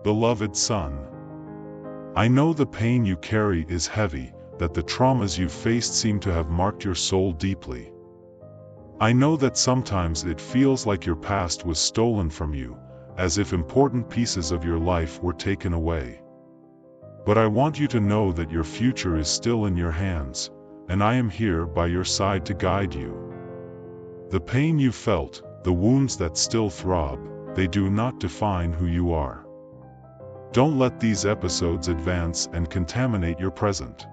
Beloved son, I know the pain you carry is heavy, that the traumas you faced seem to have marked your soul deeply. I know that sometimes it feels like your past was stolen from you, as if important pieces of your life were taken away. But I want you to know that your future is still in your hands, and I am here by your side to guide you. The pain you felt, the wounds that still throb, they do not define who you are. Don't let these episodes advance and contaminate your present.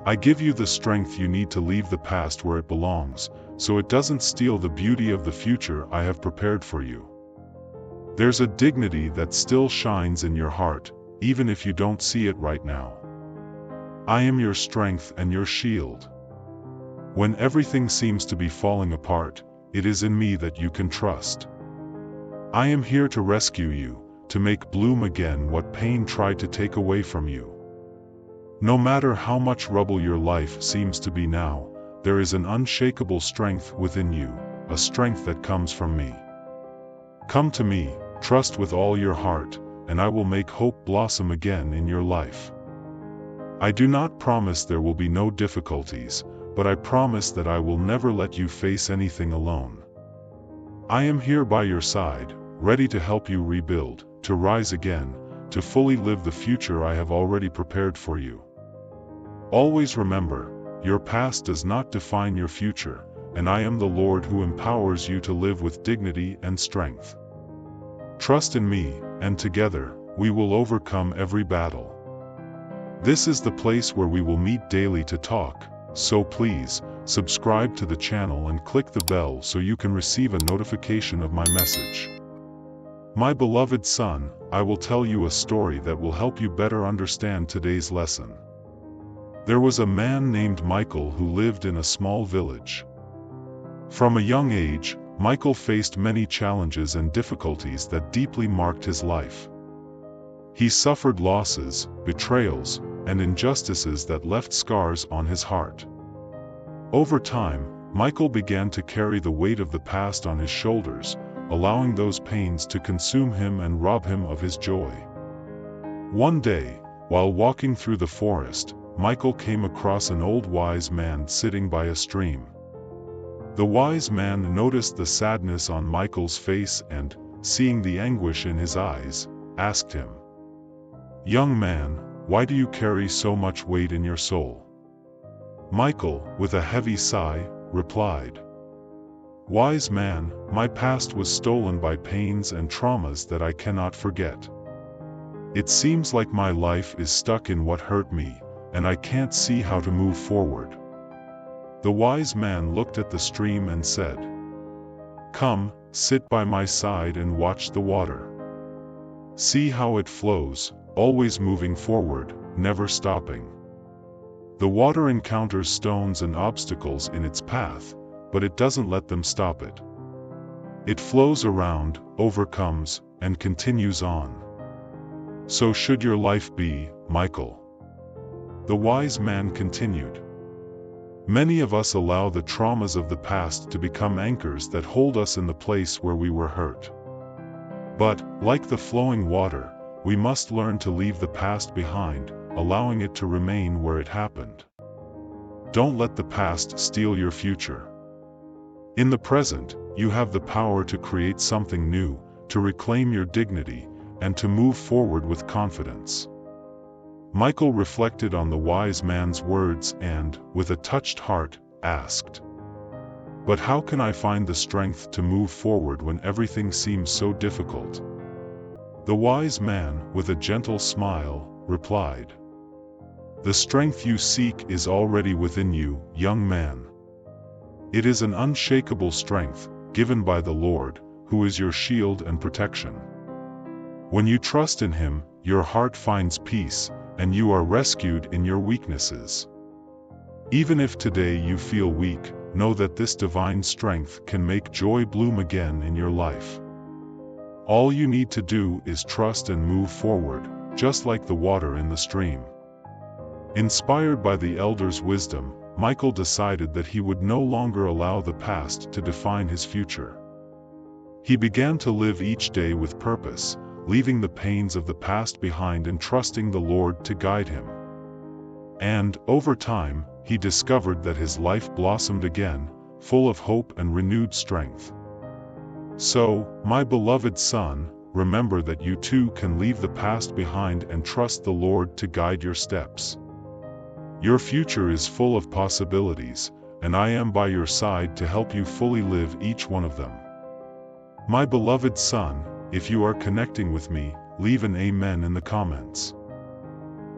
I give you the strength you need to leave the past where it belongs, so it doesn't steal the beauty of the future I have prepared for you. There's a dignity that still shines in your heart, even if you don't see it right now. I am your strength and your shield. When everything seems to be falling apart, it is in me that you can trust. I am here to rescue you, to make bloom again what pain tried to take away from you. No matter how much rubble your life seems to be now, there is an unshakable strength within you, a strength that comes from me. Come to me, trust with all your heart, and I will make hope blossom again in your life. I do not promise there will be no difficulties, but I promise that I will never let you face anything alone. I am here by your side, ready to help you rebuild, to rise again, to fully live the future I have already prepared for you. Always remember, your past does not define your future, and I am the Lord who empowers you to live with dignity and strength. Trust in me, and together, we will overcome every battle. This is the place where we will meet daily to talk, so please, subscribe to the channel and click the bell so you can receive a notification of my message. My beloved son, I will tell you a story that will help you better understand today's lesson. There was a man named Michael who lived in a small village. From a young age, Michael faced many challenges and difficulties that deeply marked his life. He suffered losses, betrayals, and injustices that left scars on his heart. Over time, Michael began to carry the weight of the past on his shoulders, allowing those pains to consume him and rob him of his joy. One day, while walking through the forest, Michael came across an old wise man sitting by a stream. The wise man noticed the sadness on Michael's face and, seeing the anguish in his eyes, asked him, "Young man, why do you carry so much weight in your soul?" Michael, with a heavy sigh, replied, "Wise man, my past was stolen by pains and traumas that I cannot forget. It seems like my life is stuck in what hurt me, and I can't see how to move forward." The wise man looked at the stream and said, "Come, sit by my side and watch the water. See how it flows, always moving forward, never stopping. The water encounters stones and obstacles in its path, but it doesn't let them stop it. It flows around, overcomes, and continues on. So should your life be, Michael." The wise man continued, "Many of us allow the traumas of the past to become anchors that hold us in the place where we were hurt. But, like the flowing water, we must learn to leave the past behind, allowing it to remain where it happened. Don't let the past steal your future. In the present, you have the power to create something new, to reclaim your dignity, and to move forward with confidence." Michael reflected on the wise man's words and, with a touched heart, asked, "But how can I find the strength to move forward when everything seems so difficult?" The wise man, with a gentle smile, replied, "The strength you seek is already within you, young man. It is an unshakable strength, given by the Lord, who is your shield and protection. When you trust in Him, your heart finds peace, and you are rescued in your weaknesses. Even if today you feel weak, know that this divine strength can make joy bloom again in your life. All you need to do is trust and move forward, just like the water in the stream." Inspired by the elder's wisdom, Michael decided that he would no longer allow the past to define his future. He began to live each day with purpose, leaving the pains of the past behind and trusting the Lord to guide him. And, over time, he discovered that his life blossomed again, full of hope and renewed strength. So, my beloved son, remember that you too can leave the past behind and trust the Lord to guide your steps. Your future is full of possibilities, and I am by your side to help you fully live each one of them. My beloved son, if you are connecting with me, leave an amen in the comments.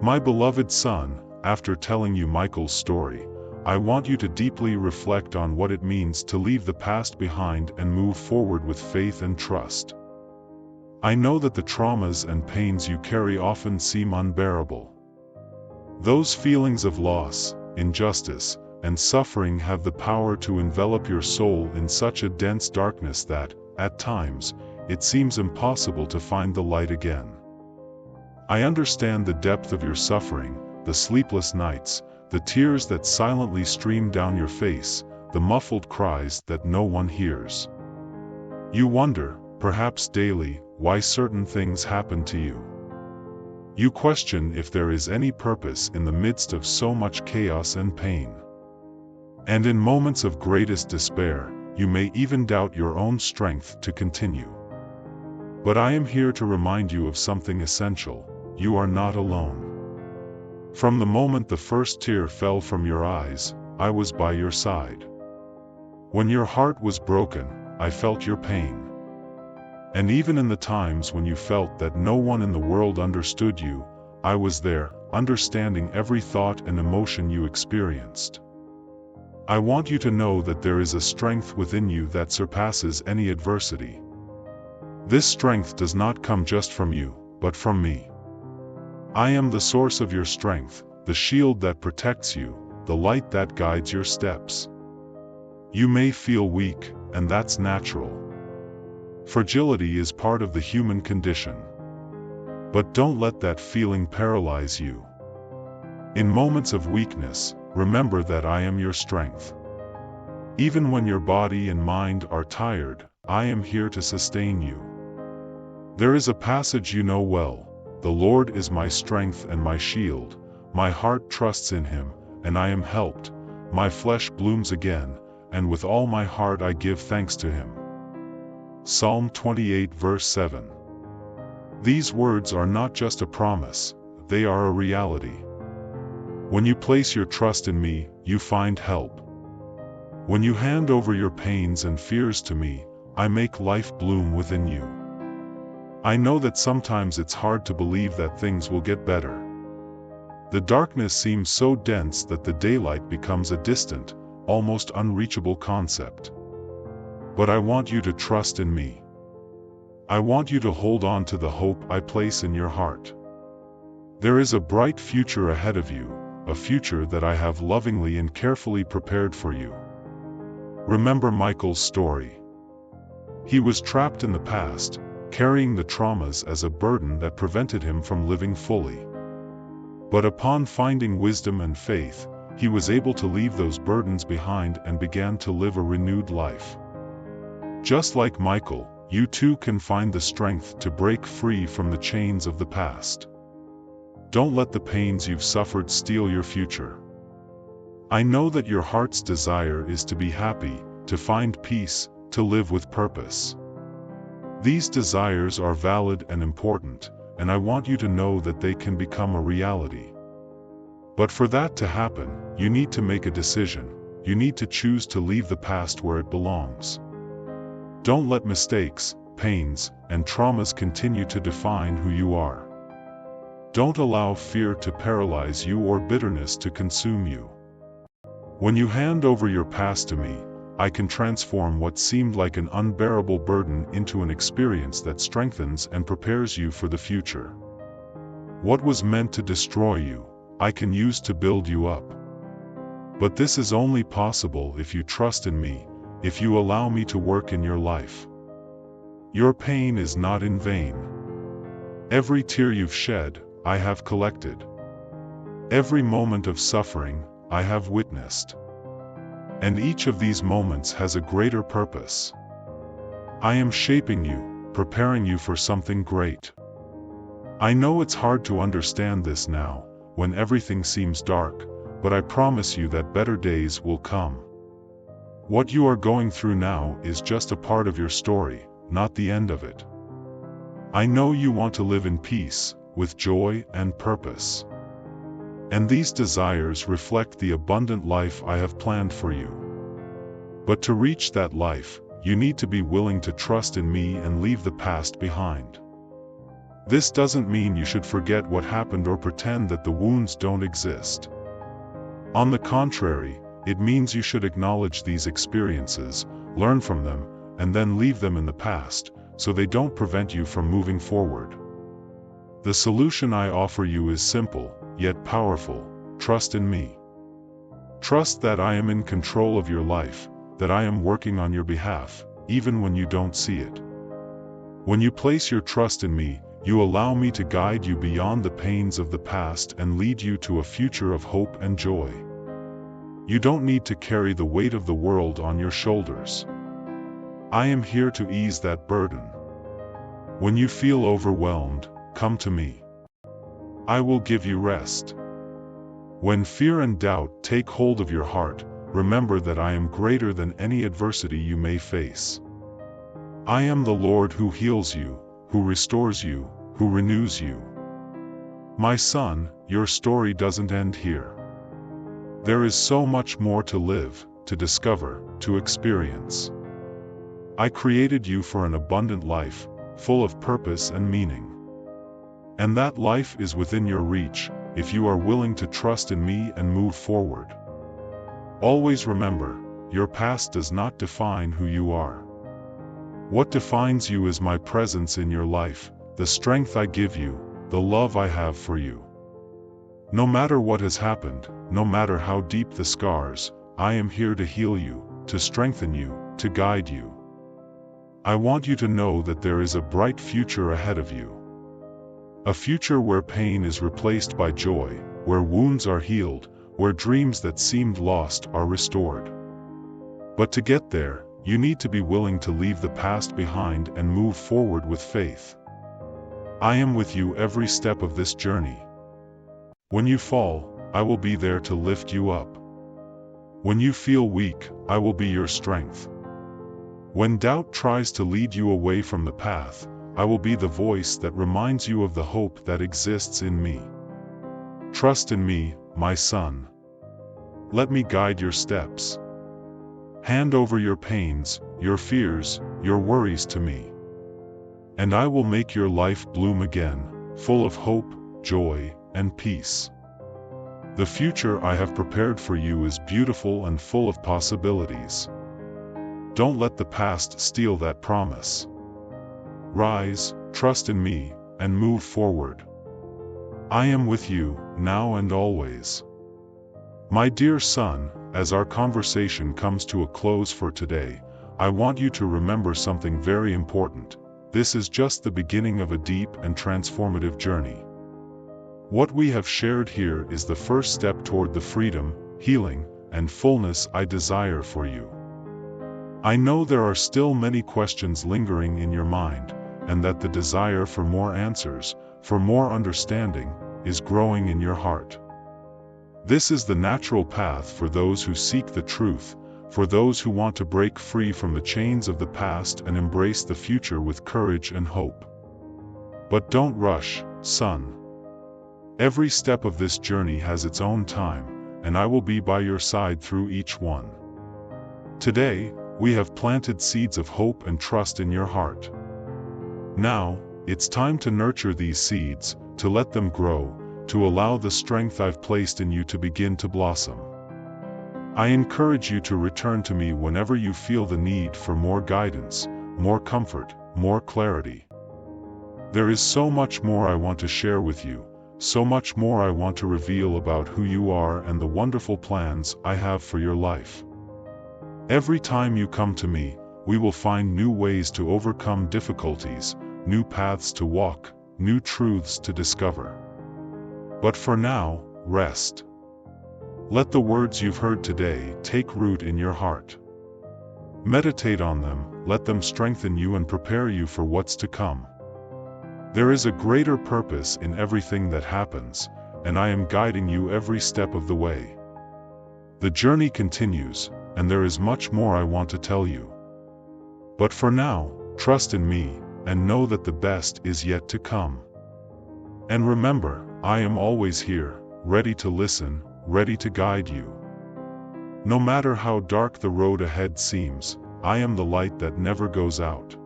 My beloved son, after telling you Michael's story, I want you to deeply reflect on what it means to leave the past behind and move forward with faith and trust. I know that the traumas and pains you carry often seem unbearable. Those feelings of loss, injustice, and suffering have the power to envelop your soul in such a dense darkness that, at times, it seems impossible to find the light again. I understand the depth of your suffering, the sleepless nights, the tears that silently stream down your face, the muffled cries that no one hears. You wonder, perhaps daily, why certain things happen to you. You question if there is any purpose in the midst of so much chaos and pain. And in moments of greatest despair, you may even doubt your own strength to continue. But I am here to remind you of something essential: you are not alone. From the moment the first tear fell from your eyes, I was by your side. When your heart was broken, I felt your pain. And even in the times when you felt that no one in the world understood you, I was there, understanding every thought and emotion you experienced. I want you to know that there is a strength within you that surpasses any adversity. This strength does not come just from you, but from me. I am the source of your strength, the shield that protects you, the light that guides your steps. You may feel weak, and that's natural. Fragility is part of the human condition. But don't let that feeling paralyze you. In moments of weakness, remember that I am your strength. Even when your body and mind are tired, I am here to sustain you. There is a passage you know well: the Lord is my strength and my shield, my heart trusts in him, and I am helped, my flesh blooms again, and with all my heart I give thanks to him. Psalm 28 verse 7. These words are not just a promise, they are a reality. When you place your trust in me, you find help. When you hand over your pains and fears to me, I make life bloom within you. I know that sometimes it's hard to believe that things will get better. The darkness seems so dense that the daylight becomes a distant, almost unreachable concept. But I want you to trust in me. I want you to hold on to the hope I place in your heart. There is a bright future ahead of you, a future that I have lovingly and carefully prepared for you. Remember Michael's story. He was trapped in the past, carrying the traumas as a burden that prevented him from living fully. But upon finding wisdom and faith, he was able to leave those burdens behind and began to live a renewed life. Just like Michael, you too can find the strength to break free from the chains of the past. Don't let the pains you've suffered steal your future. I know that your heart's desire is to be happy, to find peace, to live with purpose. These desires are valid and important, and I want you to know that they can become a reality. But for that to happen, you need to make a decision. You need to choose to leave the past where it belongs. Don't let mistakes, pains, and traumas continue to define who you are. Don't allow fear to paralyze you or bitterness to consume you. When you hand over your past to me, I can transform what seemed like an unbearable burden into an experience that strengthens and prepares you for the future. What was meant to destroy you, I can use to build you up. But this is only possible if you trust in me, if you allow me to work in your life. Your pain is not in vain. Every tear you've shed, I have collected. Every moment of suffering, I have witnessed. And each of these moments has a greater purpose. I am shaping you, preparing you for something great. I know it's hard to understand this now, when everything seems dark, but I promise you that better days will come. What you are going through now is just a part of your story, not the end of it. I know you want to live in peace, with joy and purpose. And these desires reflect the abundant life I have planned for you. But to reach that life, you need to be willing to trust in me and leave the past behind. This doesn't mean you should forget what happened or pretend that the wounds don't exist. On the contrary, it means you should acknowledge these experiences, learn from them, and then leave them in the past, so they don't prevent you from moving forward. The solution I offer you is simple, yet powerful. Trust in me. Trust that I am in control of your life, that I am working on your behalf, even when you don't see it. When you place your trust in me, you allow me to guide you beyond the pains of the past and lead you to a future of hope and joy. You don't need to carry the weight of the world on your shoulders. I am here to ease that burden. When you feel overwhelmed, come to me. I will give you rest. When fear and doubt take hold of your heart, remember that I am greater than any adversity you may face. I am the Lord who heals you, who restores you, who renews you. My son, your story doesn't end here. There is so much more to live, to discover, to experience. I created you for an abundant life, full of purpose and meaning. And that life is within your reach, if you are willing to trust in me and move forward. Always remember, your past does not define who you are. What defines you is my presence in your life, the strength I give you, the love I have for you. No matter what has happened, no matter how deep the scars, I am here to heal you, to strengthen you, to guide you. I want you to know that there is a bright future ahead of you. A future where pain is replaced by joy, where wounds are healed, where dreams that seemed lost are restored. But to get there, you need to be willing to leave the past behind and move forward with faith. I am with you every step of this journey. When you fall, I will be there to lift you up. When you feel weak, I will be your strength. When doubt tries to lead you away from the path, I will be the voice that reminds you of the hope that exists in me. Trust in me, my son. Let me guide your steps. Hand over your pains, your fears, your worries to me. And I will make your life bloom again, full of hope, joy, and peace. The future I have prepared for you is beautiful and full of possibilities. Don't let the past steal that promise. Rise, trust in me, and move forward. I am with you, now and always. My dear son, as our conversation comes to a close for today, I want you to remember something very important. This is just the beginning of a deep and transformative journey. What we have shared here is the first step toward the freedom, healing, and fullness I desire for you. I know there are still many questions lingering in your mind, and that the desire for more answers, for more understanding, is growing in your heart. This is the natural path for those who seek the truth, for those who want to break free from the chains of the past and embrace the future with courage and hope. But don't rush, son. Every step of this journey has its own time, and I will be by your side through each one. Today, we have planted seeds of hope and trust in your heart. Now, it's time to nurture these seeds, to let them grow, to allow the strength I've placed in you to begin to blossom. I encourage you to return to me whenever you feel the need for more guidance, more comfort, more clarity. There is so much more I want to share with you, so much more I want to reveal about who you are and the wonderful plans I have for your life. Every time you come to me, we will find new ways to overcome difficulties, new paths to walk, new truths to discover. But for now, rest. Let the words you've heard today take root in your heart. Meditate on them, let them strengthen you and prepare you for what's to come. There is a greater purpose in everything that happens, and I am guiding you every step of the way. The journey continues, and there is much more I want to tell you. But for now, trust in me, and know that the best is yet to come. And remember, I am always here, ready to listen, ready to guide you. No matter how dark the road ahead seems, I am the light that never goes out.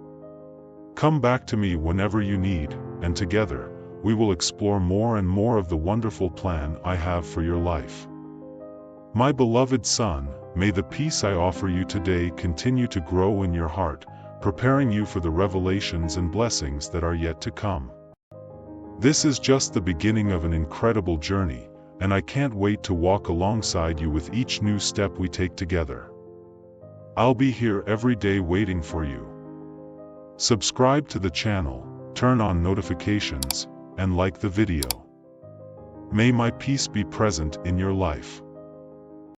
Come back to me whenever you need, and together, we will explore more and more of the wonderful plan I have for your life. My beloved son, may the peace I offer you today continue to grow in your heart, preparing you for the revelations and blessings that are yet to come. This is just the beginning of an incredible journey, and I can't wait to walk alongside you with each new step we take together. I'll be here every day waiting for you. Subscribe to the channel, turn on notifications, and like the video. May my peace be present in your life.